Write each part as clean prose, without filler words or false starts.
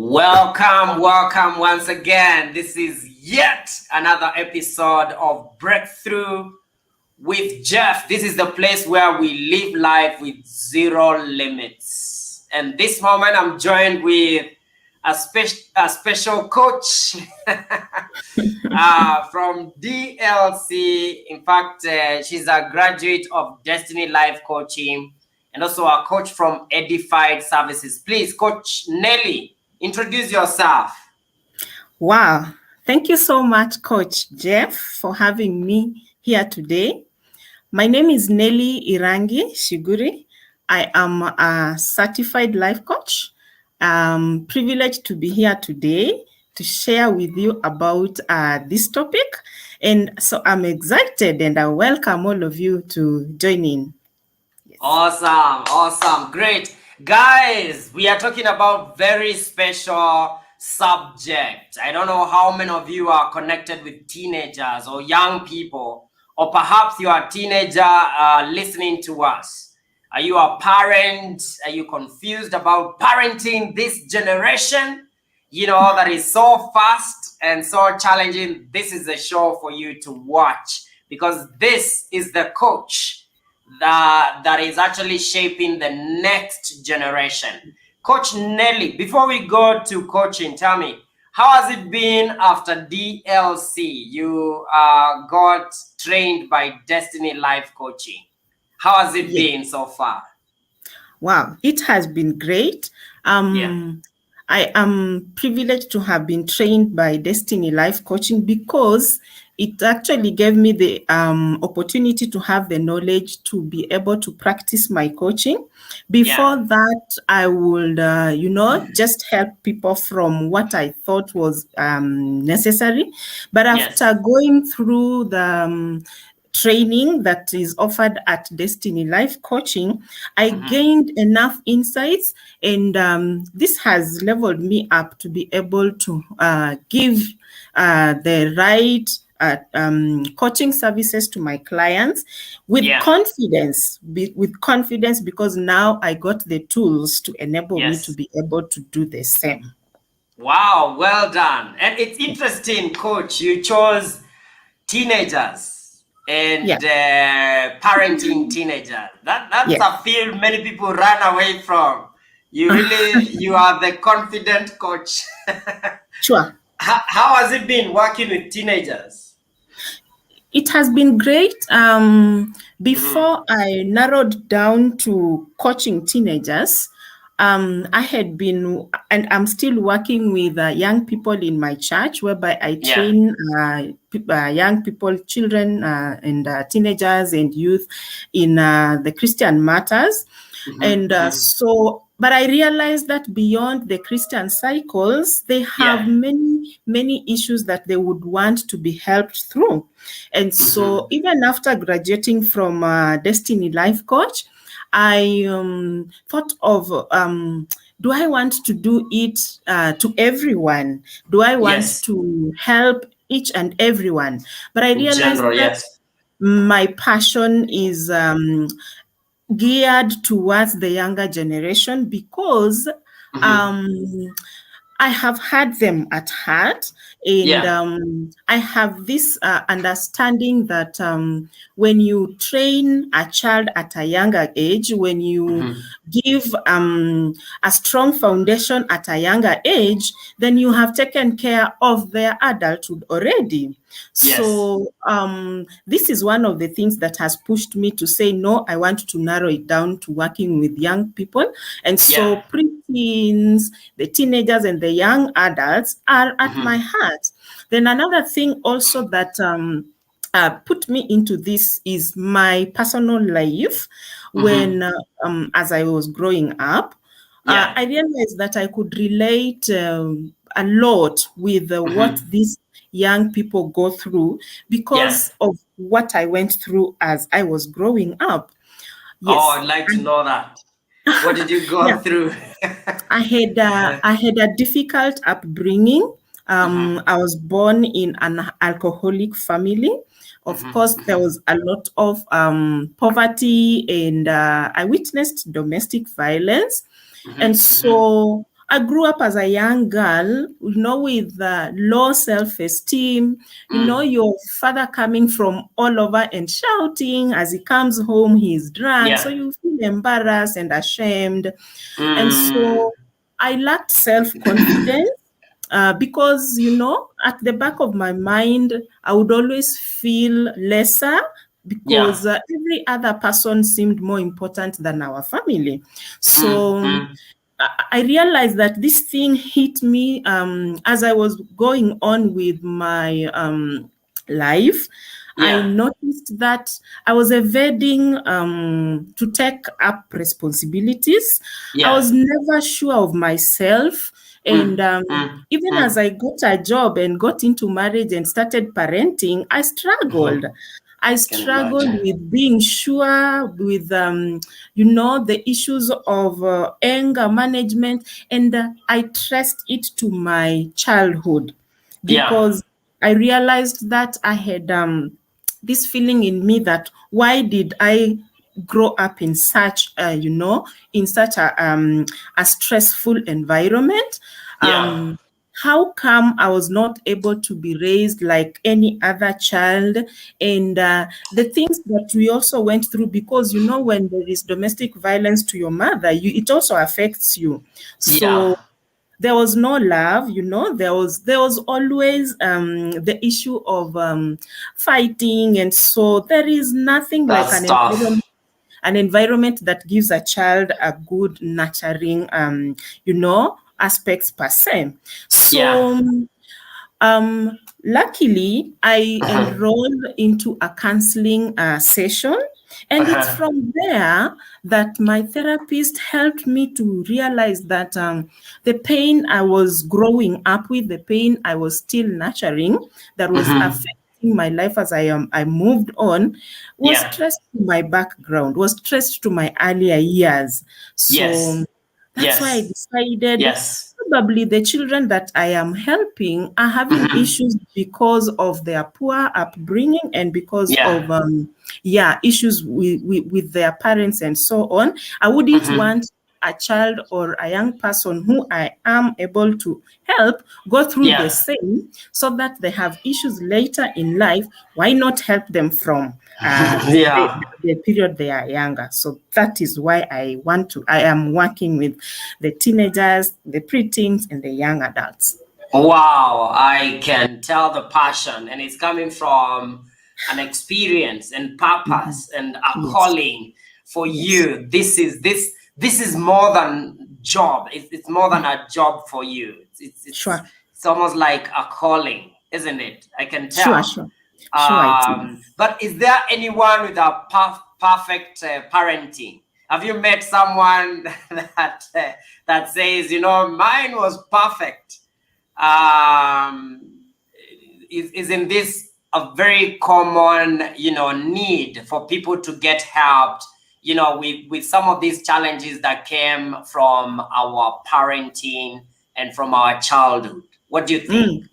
Welcome once again. This is yet another episode of Breakthrough with Jeff. This is the place where we live life with zero limits. And this moment I'm joined with a special coach from D.L.C. In fact, she's a graduate of Destiny Life Coaching and also a coach from Edified Services. Please, Coach Nelly, introduce yourself. Wow. Thank you so much, Coach Jeff, for having me here today. My name is Nelly Irangi Shiguri. I am a certified life coach. I'm privileged to be here today to share with you about this topic. And so I'm excited and I welcome all of you to join in. Yes. Awesome. Great. Guys, we are talking about very special subject. I don't know how many of you are connected with teenagers or young people, or perhaps you are a teenager listening to us. Are you a parent? Are you confused about parenting this generation? You know, that is so fast and so challenging. This is a show for you to watch because this is the coach that is actually shaping the next generation. Coach Nelly, before we go to coaching, tell me, how has it been after D.L.C? You got trained by Destiny Life Coaching. How has it been so far? Wow, it has been great. I am privileged to have been trained by Destiny Life Coaching because it actually gave me the opportunity to have the knowledge to be able to practice my coaching. Before that, I would, just help people from what I thought was necessary. But after going through the training that is offered at Destiny Life Coaching, I gained enough insights, and this has leveled me up to be able to give the right coaching services to my clients with confidence, because now I got the tools to enable me to be able to do the same. Wow, well done. And it's interesting, Coach, you chose teenagers and parenting teenagers. That's a field many people run away from. You are the confident coach. Sure. How has it been working with teenagers? It has been great. Before I narrowed down to coaching teenagers, I had been, and I'm still working with young people in my church, whereby I train young people, children, and teenagers and youth in the Christian matters. But I realized that beyond the Christian cycles, they have many issues that they would want to be helped through. And so even after graduating from Destiny Life Coach, I thought of, do I want to do it to everyone? Do I want to help each and everyone? But I realized that my passion is geared towards the younger generation because I have had them at heart, and I have this understanding that when you train a child at a younger age, when you give a strong foundation at a younger age, then you have taken care of their adulthood already. So this is one of the things that has pushed me to say, no, I want to narrow it down to working with young people. And so preteens, the teenagers and the young adults are at my heart. Then another thing also that put me into this is my personal life. When, as I was growing up, I realized that I could relate a lot with what these young people go through because of what I went through as I was growing up. Oh, I'd like to know that. What did you go through? I had a difficult upbringing. I was born in an alcoholic family. Of course, there was a lot of poverty, and I witnessed domestic violence. And so I grew up as a young girl, with low self-esteem, your father coming from all over and shouting as he comes home, he's drunk. So Yeah. you feel embarrassed and ashamed. And so I lacked self-confidence. Because, at the back of my mind, I would always feel lesser Yeah. because every other person seemed more important than our family. So I realized that this thing hit me as I was going on with my life. I Yeah. noticed that I was evading to take up responsibilities. I Yeah. was never sure of myself. And even as I got a job and got into marriage and started parenting, I struggled. I Can struggled imagine. with being sure, with, the issues of anger management, and I traced it to my childhood Yeah. because I realized that I had this feeling in me that why did I grow up in such, in such a stressful environment? Yeah. How come I was not able to be raised like any other child? And the things that we also went through, because when there is domestic violence to your mother, it also affects you. Yeah. So there was no love, there was always the issue of fighting, and so there is nothing like That's tough. an environment that gives a child a good nurturing aspects per se. Yeah. So luckily, I Uh-huh. enrolled into a counseling session, and it's Uh-huh. from there that my therapist helped me to realize that the pain I was growing up with, the pain I was still nurturing, that was affecting my life as I moved on, was Yeah. traced to my background, was traced to my earlier years. Yes. So that's why I Yes. decided Yes. probably the children that I am helping are having issues because of their poor upbringing and because Yeah. of issues with their parents and so on. I wouldn't want a child or a young person who I am able to help go through the Yeah. same, so that they have issues later in life. Why not help them from the, Yeah. the period they are younger? So that is why I am working with the teenagers, the preteens, and the young adults. Wow, I can tell the passion, and it's coming from an experience and Mhm. purpose and a Yes, calling for yes, you. This is more than job. It's more than a job for you. sure, It's almost like a calling, isn't it? I can sure, tell. sure, sure, it is. But is there anyone with a perfect parenting? Have you met someone that says, mine was perfect? um, isn't this a very common need for people to get helped with some of these challenges that came from our parenting and from our childhood? What do you think?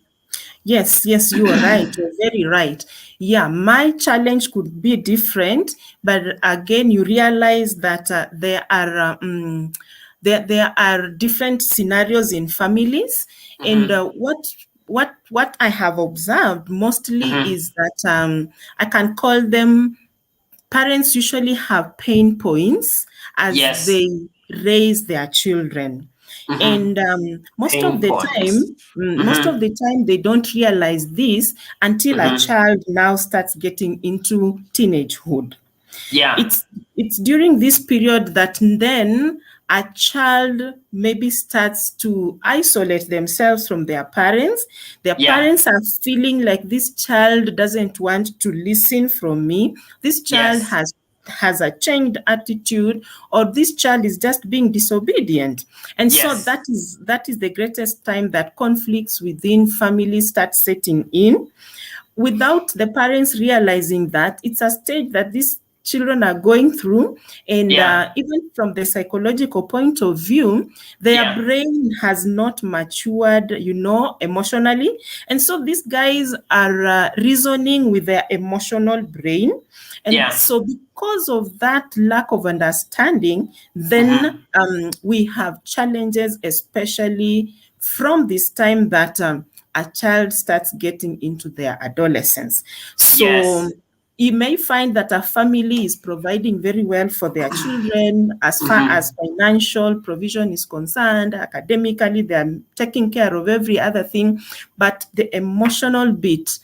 Yes, yes, you are right. You're very right. Yeah, my challenge could be different, but again, you realize that there are different scenarios in families, and what I have observed mostly is that I can call them, parents usually have pain points as Yes. they raise their children. And most of Pain the points. time, they don't realize this until a child now starts getting into teenagehood. Yeah. It's during this period that then a child maybe starts to isolate themselves from their parents. Their Yeah. parents are feeling like this child doesn't want to listen from me. This child Yes. has a changed attitude, or this child is just being disobedient. And so Yes. that is the greatest time that conflicts within families start setting in, without the parents realizing that it's a stage that this children are going through, and even from the psychological point of view, their brain has not matured, emotionally. And so these guys are reasoning with their emotional brain. And so because of that lack of understanding, then we have challenges, especially from this time that a child starts getting into their adolescence. So you may find that a family is providing very well for their children as far as financial provision is concerned. Academically, they're taking care of every other thing, but the emotional bit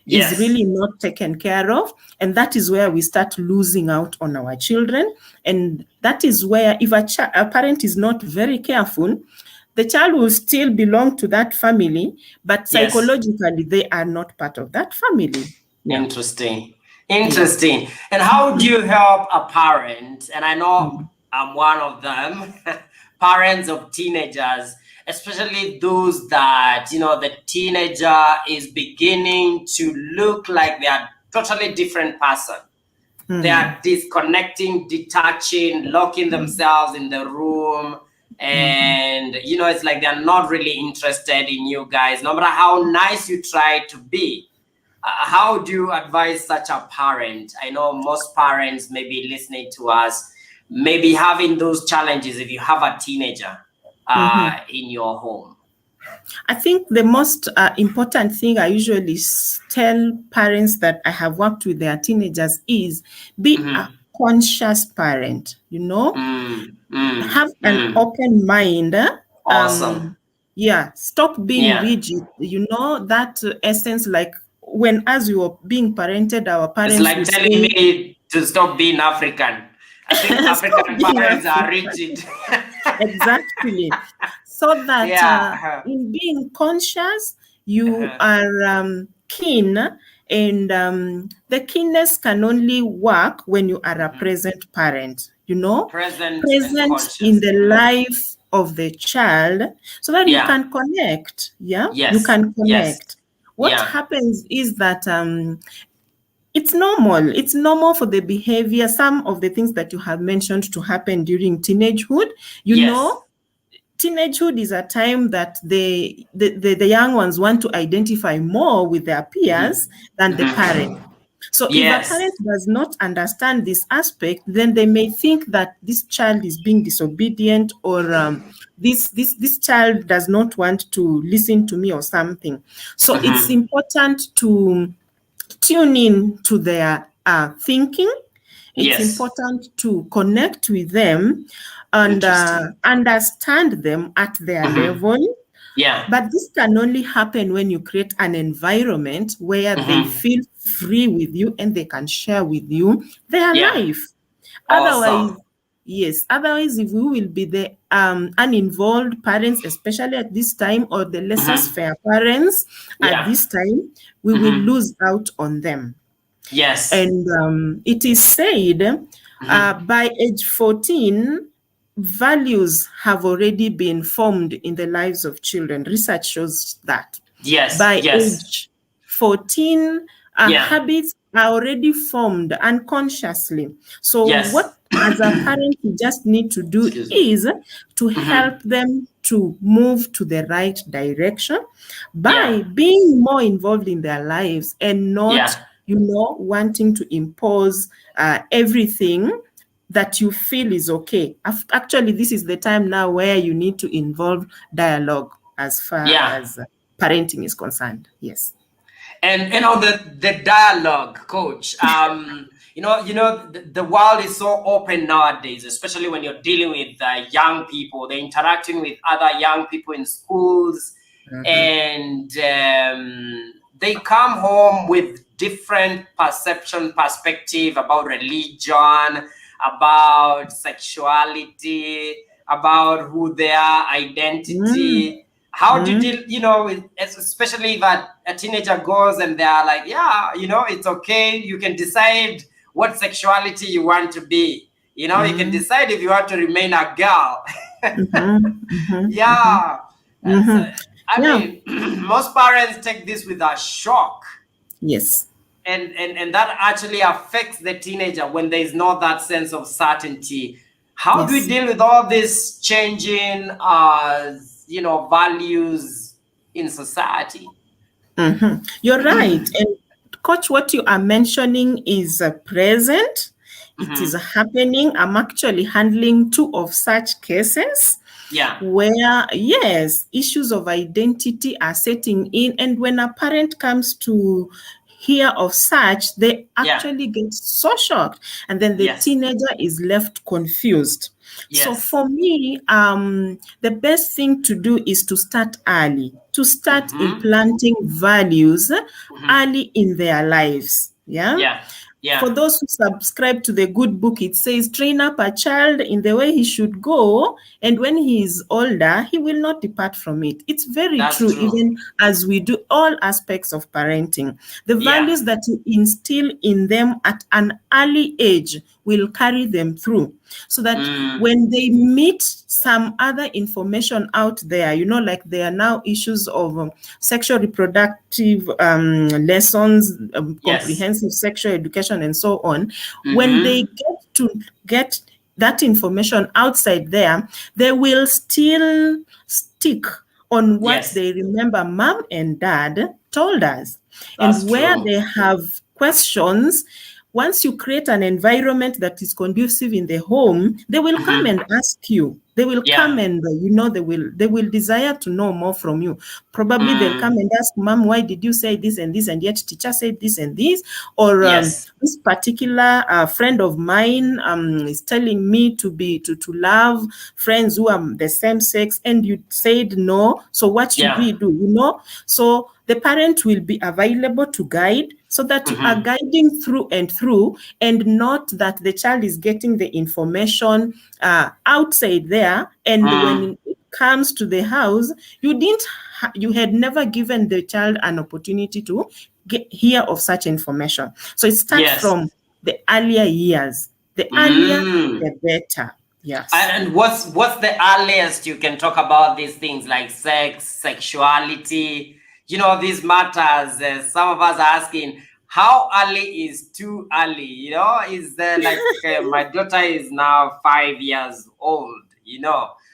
is really not taken care of. And that is where we start losing out on our children. And that is where if a parent is not very careful, the child will still belong to that family, but psychologically, they are not part of that family. Interesting. And how do you help a parent? And I know I'm one of them, parents of teenagers, especially those that, the teenager is beginning to look like they are totally different person. They are disconnecting, detaching, locking themselves in the room. And, it's like they're not really interested in you guys, no matter how nice you try to be. How do you advise such a parent? I know most parents may be listening to us, maybe having those challenges if you have a teenager in your home. I think the most important thing I usually tell parents that I have worked with their teenagers is be a conscious parent, have an open mind. Awesome. Stop being rigid. That essence, like as we were being parented, our parents it's like telling me to stop being African. I think African parents are rigid. Exactly. So that in being conscious, you are keen, and the keenness can only work when you are a present parent, present in the life of the child, so that you can connect. You can connect. What happens is that it's normal. It's normal for the behavior, some of the things that you have mentioned, to happen during teenagehood. Teenagehood is a time that the young ones want to identify more with their peers than the parent. So if a parent does not understand this aspect, then they may think that this child is being disobedient, or this child does not want to listen to me or something. So it's important to tune in to their thinking. It's important to connect with them and understand them at their level. But this can only happen when you create an environment where they feel free with you and they can share with you their life. Awesome. Otherwise, if we will be the uninvolved parents, especially at this time, or the lesser fair parents at this time, we will lose out on them. And it is said by age 14, values have already been formed in the lives of children. Research shows that. By age 14, habits are already formed unconsciously. So what, as a parent, you just need to do is to help them to move to the right direction by being more involved in their lives, and not wanting to impose everything that you feel is okay. Actually, this is the time now where you need to involve dialogue as far as parenting is concerned. Yes. And the dialogue, Coach. The world is so open nowadays, especially when you're dealing with young people. They're interacting with other young people in schools, and they come home with different perspective about religion, about sexuality, about who they are, identity. How do you deal, especially that a teenager goes and they are like, it's okay. You can decide what sexuality you want to be. You can decide if you want to remain a girl. I mean, most parents take this with a shock. Yes. and that actually affects the teenager when there is not that sense of certainty. How do we Yes. deal with all this changing, values in society? You're right. And Coach, what you are mentioning is present. It is happening. I'm actually handling 2 of such cases Yeah, where, yes, issues of identity are setting in. And when a parent comes to hear of such, they yeah, actually get so shocked. And then the yes, teenager is left confused. So yes. for me, the best thing to do is to start early, to start implanting values early in their lives. Yeah. Yeah, For yeah, those who subscribe to the good book, it says, train up a child in the way he should go, and when he is older, he will not depart from it. It's very that's true, true. even as we do all aspects of parenting. The Yeah, values that you instill in them at an early age will carry them through, so that when they meet some other information out there, like there are now issues of sexual reproductive lessons, yes. comprehensive sexual education, and so on. When they get that information outside there, they will still stick on what Yes, they remember mom and dad told us. that's And where true. they have questions, once you create an environment that is conducive in the home, they will come and ask you. They will come Yeah. and they will desire to know more from you. Probably they'll come and ask, Mom, why did you say this and this, and yet teacher said this and this? Or Yes. this particular friend of mine is telling me to love friends who are the same sex, and you said no. So what should Yeah. we do? So the parent will be available to guide, so that you are guiding through and through, and not that the child is getting the information outside there, and when it comes to the house, you had never given the child an opportunity to hear of such information. So it starts Yes. from the earlier years. The earlier, the better. Yes. And what's the earliest you can talk about these things like sex, sexuality, these matters? Some of us are asking, how early is too early? Is there like my daughter is now 5 years old?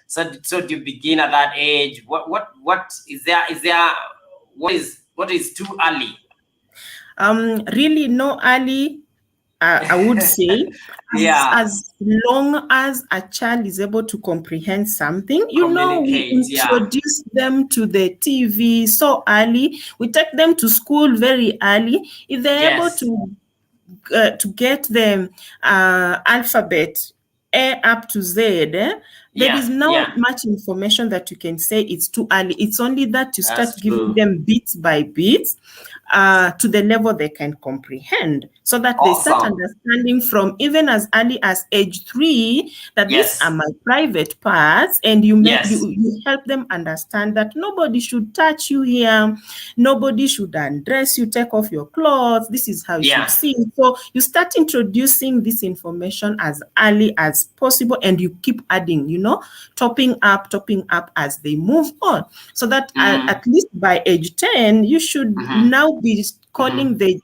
So do you begin at that age? What is there? What is too early? Really, no early. I would say, Yeah, as long as a child is able to comprehend something, we communicate. Yeah, introduce them to the TV so early. We take them to school very early. If they're able yes, to get the alphabet A up to Z, there yeah, is not yeah. much information that you can say it's too early. It's only that you start That's giving true. them bit by bit to the level they can comprehend, so that they start Awesome. understanding from even as early as age 3 that these are Yes, my private parts, and yes, you help them understand that nobody should touch you here, nobody should undress you, take off your clothes, this is how you should yeah, see. So you start introducing this information as early as possible, and you keep adding, topping up as they move on, so that at least by age 10 you should now be calling the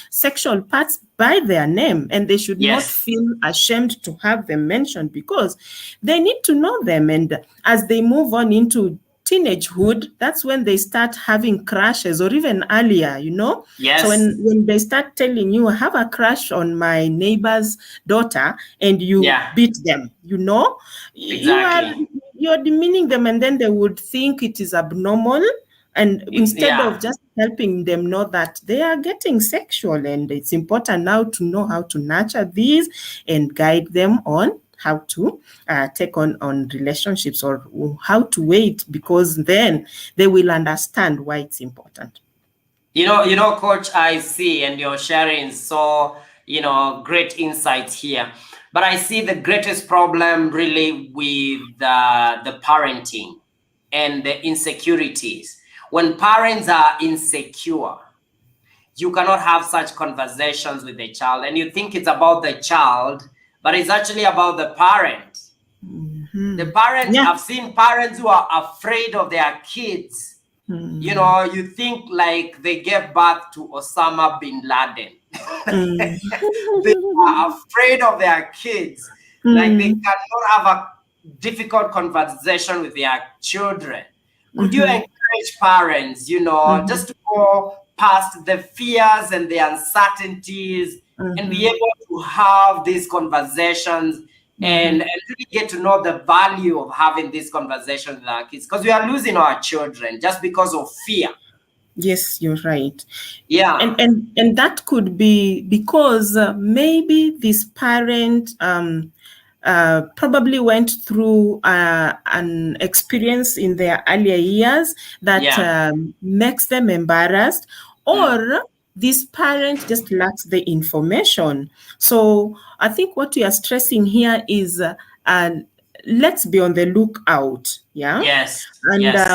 sexual parts by their name, and they should not yes, feel ashamed to have them mentioned, because they need to know them. And as they move on into teenagehood, that's when they start having crushes, or even earlier. So yes, when they start telling you, I have a crush on my neighbor's daughter, and you yeah, beat them, you are exactly. you're demeaning them, and then they would think it is abnormal, and instead Yeah, of just helping them know that they are getting sexual, and it's important now to know how to nurture these and guide them on how to take on relationships, or how to wait, because then they will understand why it's important. Coach, I see, and you're sharing so, great insights here. But I see the greatest problem really with the parenting and the insecurities. When parents are insecure, you cannot have such conversations with the child, and you think it's about the child, but it's actually about the parent. The parent, Yeah. I've seen parents who are afraid of their kids You know, you think like they gave birth to Osama bin Laden. They are afraid of their kids. Like they cannot have a difficult conversation with their children. Could you encourage parents, you know, just to go past the fears and the uncertainties and be able to have these conversations and really get to know the value of having these conversations with our kids? Because we are losing our children just because of fear. Yes, you're right. Yeah. And that could be because maybe this parent probably went through an experience in their earlier years that Yeah. makes them embarrassed, or this parent just lacks the information. So I think what we are stressing here is let's be on the lookout. Yeah. Yes. And Yes.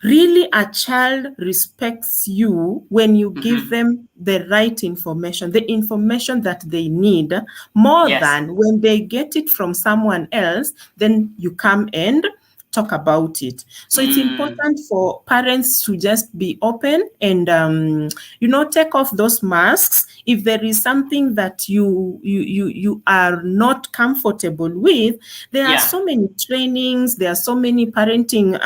really, a child respects you when you give them the right information, the information that they need, more Yes. than when they get it from someone else, then you come and talk about it. So it's important for parents to just be open and take off those masks. If there is something that you are not comfortable with, there are Yeah. so many trainings, there are so many parenting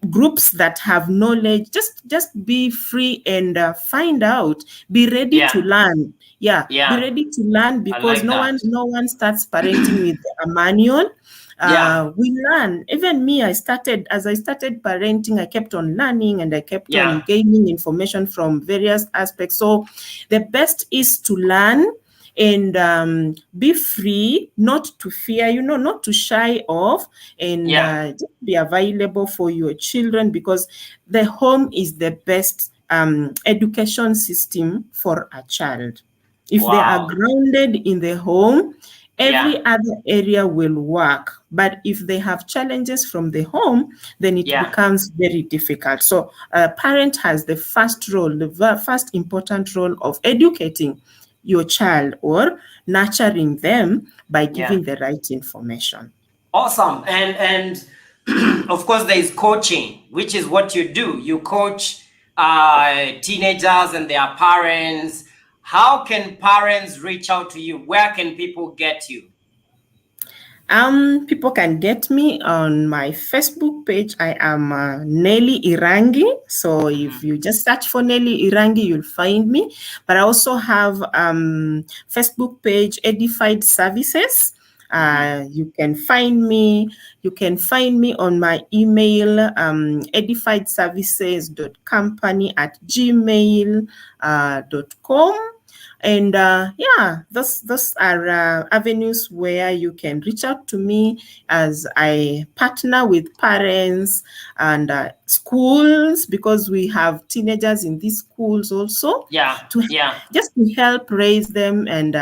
groups that have knowledge. Just be free and find out. Be ready to Yeah. learn. Yeah, be Yeah. ready to learn, I because like no that. one starts parenting with a manual. Yeah. We learn. Even me, as I started parenting, I kept on learning and I kept on Yeah. gaining information from various aspects. So the best is to learn and be free, not to fear, not to shy off, and Yeah. just be available for your children, because the home is the best education system for a child. If they are Wow. grounded in the home, Yeah. every other area will work. But if they have challenges from the home, then it Yeah. becomes very difficult. So a parent has the first role, the first important role of educating your child or nurturing them by Yeah. giving the right information. Awesome. And of course there is coaching, which is what you do. You coach teenagers and their parents. How can parents reach out to you? Where can people get you? People can get me on my Facebook page. I am Nelly Irangi. So if you just search for Nelly Irangi, you'll find me. But I also have Facebook page Edified Services. You can find me. You can find me on my email, edifiedservices.company@gmail.com. And those are avenues where you can reach out to me, as I partner with parents and schools, because we have teenagers in these schools also, Yeah. to Yeah. just to help raise them and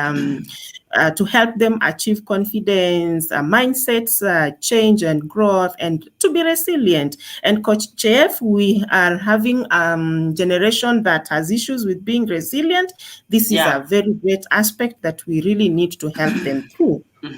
to help them achieve confidence, mindsets, change and growth, and to be resilient. And Coach Jeff, we are having generation that has issues with being resilient. This is a Yeah. very great aspect that we really need to help them through. Yes.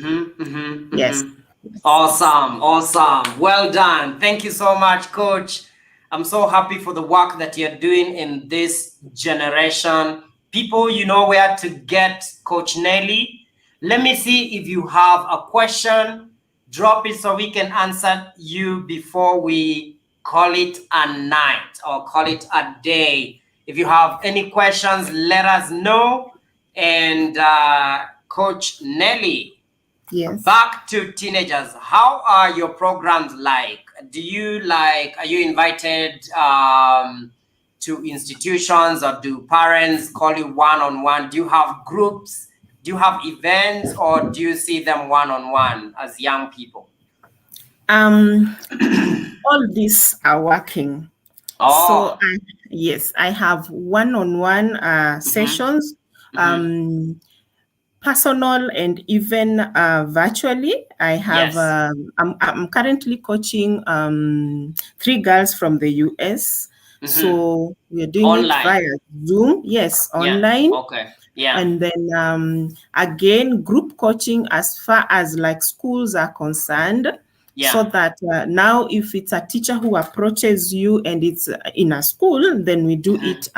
Yes, yes. Awesome, awesome. Well done. Thank you so much, Coach. I'm so happy for the work that you're doing in this generation. People, you know where to get Coach Nelly. Let me see if you have a question. Drop it so we can answer you before we call it a night or call it a day. If you have any questions, let us know. And Coach Nelly, Yes. back to teenagers, how are your programs like? Are you invited to institutions, or do parents call you one-on-one? Do you have groups? Do you have events, or do you see them one-on-one as young people? All these are working. So Oh. yes, I have one-on-one sessions, Mm-hmm. personal and even virtually. I have. Yes. I'm currently coaching 3 girls from the US. Mm-hmm. So we are doing it Online. via Zoom. Yes, Yeah. online. Okay. Yeah. And then again, group coaching as far as like schools are concerned. So that now if it's a teacher who approaches you and it's in a school, then we do it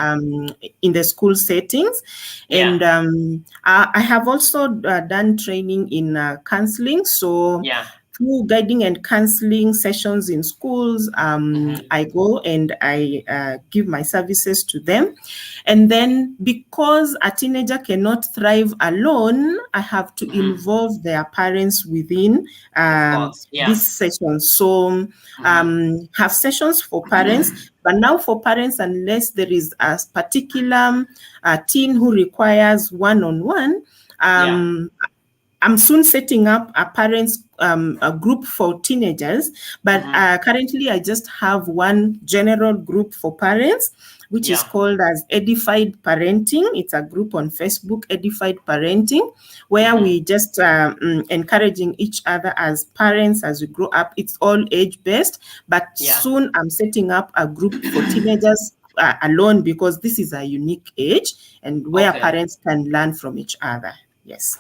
in the school settings. And I have also done training in counseling. So through guiding and counseling sessions in schools, I go and I give my services to them. And then because a teenager cannot thrive alone, I have to involve their parents within this session. So have sessions for parents, but now for parents, unless there is a particular teen who requires one-on-one, I'm soon setting up a group for teenagers, but currently I just have one general group for parents, which is called as Edified Parenting. It's a group on Facebook, Edified Parenting, where we just encouraging each other as parents as we grow up. It's all age-based, but soon I'm setting up a group for teenagers alone, because this is a unique age and where parents can learn from each other. Yes.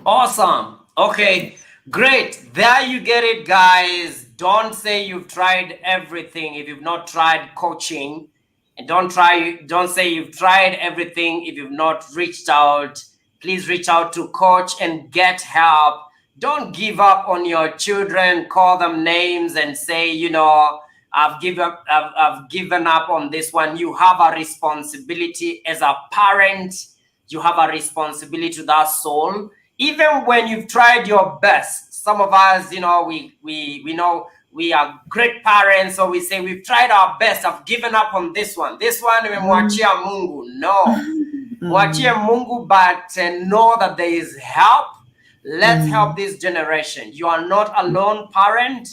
Awesome. Okay, great. There you get it, guys. Don't say you've tried everything if you've not tried coaching, and don't say you've tried everything if you've not reached out. Please reach out to Coach and get help. Don't give up on your children. Call them names and say, I've given up on this one. You have a responsibility as a parent. You have a responsibility to that soul. Even when you've tried your best, some of us, we know we are great parents, so we say we've tried our best. I've given up on this one. This one, mwachia Mungu. No, mwachia Mungu, but know that there is help. Let's help this generation. You are not alone, parent.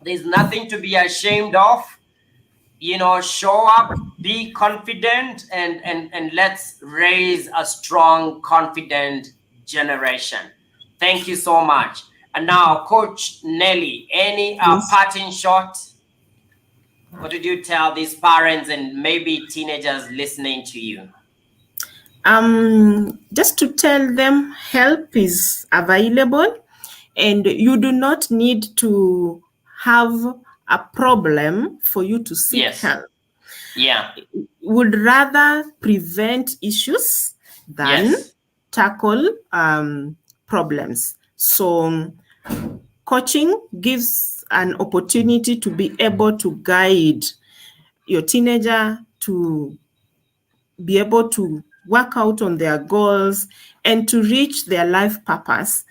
There's nothing to be ashamed of. Show up, be confident, and let's raise a strong, confident generation. Thank you so much. And now, Coach Nelly, any parting shot? What did you tell these parents and maybe teenagers listening to you? Just to tell them help is available, and you do not need to have a problem for you to seek help. Would rather prevent issues than tackle problems. So coaching gives an opportunity to be able to guide your teenager to be able to work out on their goals and to reach their life purpose.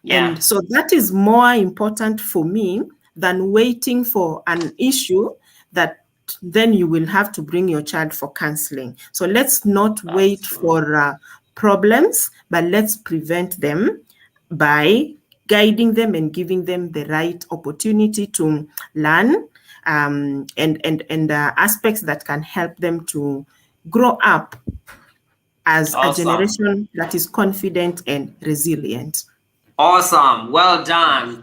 And so that is more important for me than waiting for an issue that then you will have to bring your child for counseling. So let's not wait for problems, but let's prevent them by guiding them and giving them the right opportunity to learn and aspects that can help them to grow up as a generation that is confident and resilient. Awesome. Well done.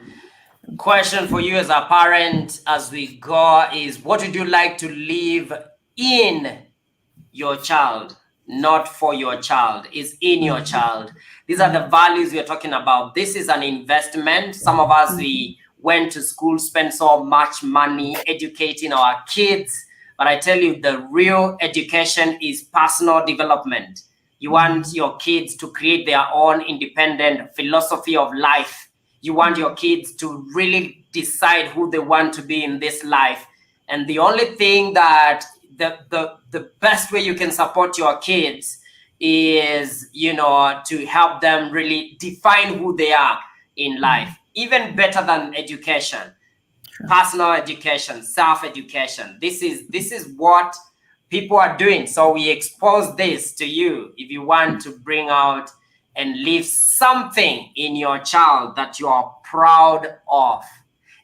Question for you as a parent as we go is, what would you like to leave in your child? Not for your child, is in your child. These are the values we are talking about. This is an investment. Some of us, we went to school, spent so much money educating our kids. But I tell you, the real education is personal development. You want your kids to create their own independent philosophy of life. You want your kids to really decide who they want to be in this life. And the only thing that the best way you can support your kids is, to help them really define who they are in life. Even better than education, personal education, self-education. This is what people are doing. So we expose this to you if you want to bring out and leave something in your child that you are proud of.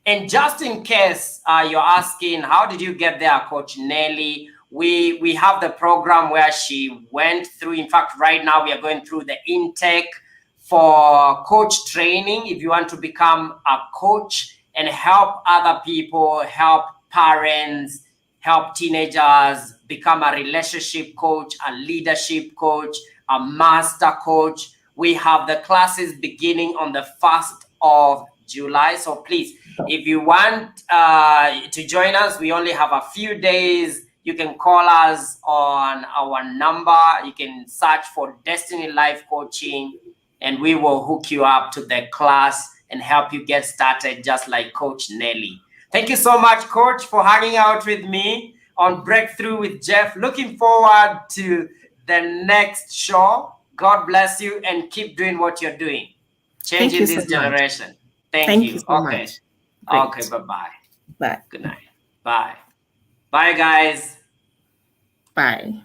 And just in case you're asking, how did you get there, Coach Nelly? We have the program where she went through. In fact, right now we are going through the intake for coach training. If you want to become a coach and help other people, help parents, help teenagers, become a relationship coach, a leadership coach, a master coach, we have the classes beginning on the 1st of July. So please, if you want to join us, we only have a few days. You can call us on our number. You can search for Destiny Life Coaching, and we will hook you up to the class and help you get started just like Coach Nelly. Thank you so much, Coach, for hanging out with me on Breakthrough with Jeff. Looking forward to the next show. God bless you and keep doing what you're doing. Changing this generation. Thank you. So Okay. much. Great. Okay, bye-bye. Bye. Good night. Bye. Bye, guys. Bye.